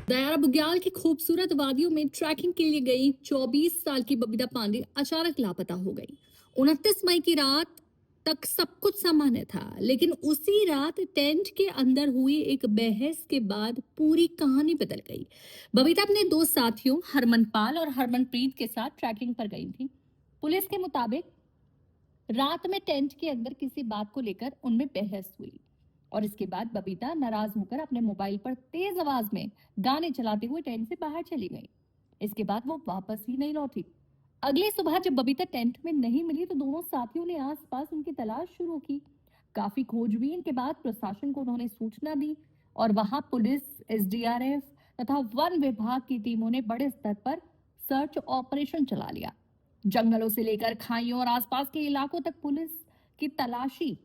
दयारा बुग्याल की खूबसूरत वादियों में ट्रैकिंग के लिए गई 24 साल की बबीता पांडे अचानक लापता हो गई। 29 मई की रात तक सब कुछ सामान्य था, लेकिन उसी रात टेंट के अंदर हुई एक बहस के बाद पूरी कहानी बदल गई। बबीता अपने दो साथियों हरमनपाल और हरमनप्रीत के साथ ट्रैकिंग पर गई थी। पुलिस के मुताबिक रात में टेंट के अंदर किसी बात को लेकर उनमें बहस हुई और इसके बाद बबीता नाराज होकर अपने मोबाइल पर तेज आवाज में गाने चलाते हुए टेंट से बाहर चली गई। इसके बाद वो वापस ही नहीं लौटी। अगली सुबह जब बबीता टेंट में नहीं मिली तो दोनों साथियों ने आसपास उनकी तलाश शुरू की। काफी खोजबीन के बाद प्रशासन को उन्होंने सूचना दी और वहां पुलिस, एसडीआरएफ तथा वन विभाग की टीमों ने बड़े स्तर पर सर्च ऑपरेशन चला लिया। जंगलों से लेकर खाइयों और आसपास के इलाकों तक पुलिस की तलाशी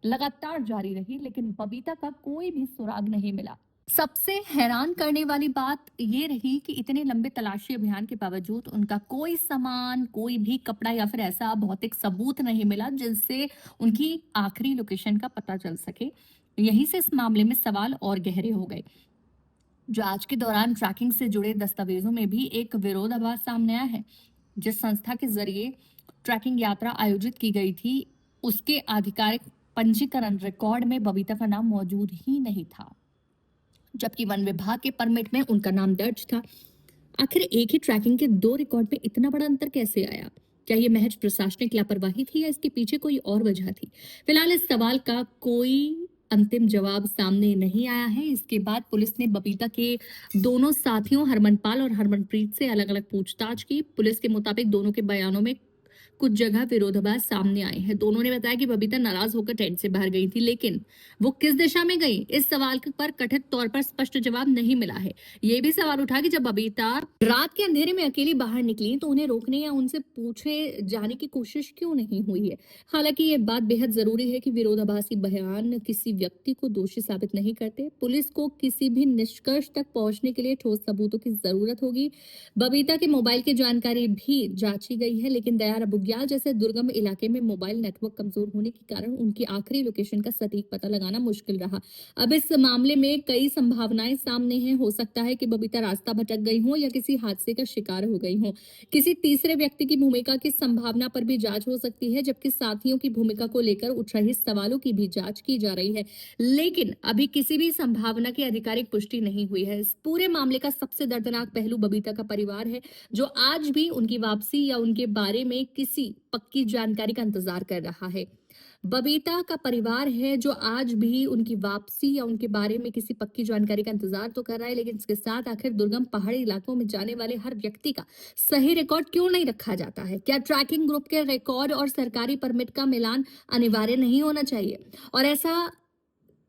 लगातार जारी रही, लेकिन बबीता का कोई भी सुराग नहीं मिला। सबसे हैरान करने वाली बात ये रही कि इतने लंबे तलाशी अभियान के बावजूद उनका कोई सामान, कोई भी कपड़ा या फिर ऐसा भौतिक सबूत नहीं मिला जिससे उनकी आखिरी लोकेशन का पता चल सके। यहीं से इस मामले में सवाल और गहरे हो गए। जांच के दौरान ट्रैकिंग से जुड़े दस्तावेजों में भी एक विरोधाभास सामने आया है। जिस संस्था के जरिए ट्रैकिंग यात्रा आयोजित की गई थी, उसके आधिकारिक पंजीकरण रिकॉर्ड में बबीता का नाम मौजूद ही नहीं था, जबकि वन विभाग के परमिट में उनका नाम दर्ज था। आखिर एक ही ट्रैकिंग के दो रिकॉर्ड में इतना बड़ा अंतर कैसे आया? क्या ये महज प्रशासनिक लापरवाही थी या इसके पीछे कोई और वजह थी? फिलहाल इस सवाल का कोई अंतिम जवाब सामने नहीं आया है। इसके बाद पुलिस ने बबीता के दोनों साथियों हरमनपाल और हरमनप्रीत से अलग अलग पूछताछ की। पुलिस के मुताबिक दोनों के बयानों में कुछ जगह विरोधाभास सामने आए हैं। दोनों ने बताया कि बबीता नाराज होकर टेंट से बाहर गई थी, लेकिन वो किस दिशा में गई, इस सवाल पर कथित तौर पर स्पष्ट जवाब नहीं मिला है। ये भी सवाल उठा कि जब बबीता रात के अंधेरे में अकेली बाहर निकली तो उन्हें रोकने या उनसे पूछे जाने की कोशिश क्यों नहीं हुई है। हालांकि ये बात बेहद जरूरी है कि विरोधाभासी बयान किसी व्यक्ति को दोषी साबित नहीं करते। पुलिस को किसी भी निष्कर्ष तक पहुंचने के लिए ठोस सबूतों की जरूरत होगी। बबीता के मोबाइल की जानकारी भी जांची गई है, लेकिन दयारा बुग्याल जैसे दुर्गम इलाके में मोबाइल नेटवर्क कमजोर होने के कारण उनकी आखिरी लोकेशन का सटीक पता लगाना मुश्किल रहा। अब इस मामले में कई संभावनाएं सामने हैं। हो सकता है कि बबीता रास्ता भटक गई हो या किसी हादसे का शिकार हो गई हो। किसी तीसरे व्यक्ति की भूमिका की संभावना पर भी जांच हो सकती है, जबकि साथियों की भूमिका को लेकर उठ रहे सवालों की भी जांच की जा रही है। लेकिन अभी किसी भी संभावना की आधिकारिक पुष्टि नहीं हुई है। इस पूरे मामले का सबसे दर्दनाक पहलू बबीता का परिवार है, जो आज भी उनकी वापसी या उनके बारे में किसी पक्की जानकारी का इंतजार कर रहा है। बबीता का परिवार है जो आज भी उनकी वापसी या उनके बारे में किसी पक्की जानकारी का इंतजार तो कर रहा है, लेकिन इसके साथ आखिर दुर्गम पहाड़ी इलाकों में जाने वाले हर व्यक्ति का सही रिकॉर्ड क्यों नहीं रखा जाता है? क्या ट्रैकिंग ग्रुप के रिकॉर्ड और सरकारी परमिट का मिलान अनिवार्य नहीं होना चाहिए? और ऐसा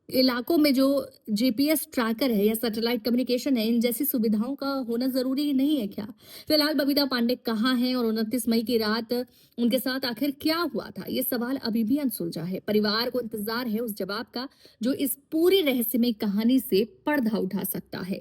इलाकों में जो जीपीएस ट्रैकर है या सैटेलाइट कम्युनिकेशन है, इन जैसी सुविधाओं का होना जरूरी नहीं है क्या? फिलहाल बबीता पांडे कहाँ हैं और 29 मई की रात उनके साथ आखिर क्या हुआ था, ये सवाल अभी भी अनसुलझा है। परिवार को इंतजार है उस जवाब का जो इस पूरी रहस्यमय कहानी से पर्दा उठा सकता है।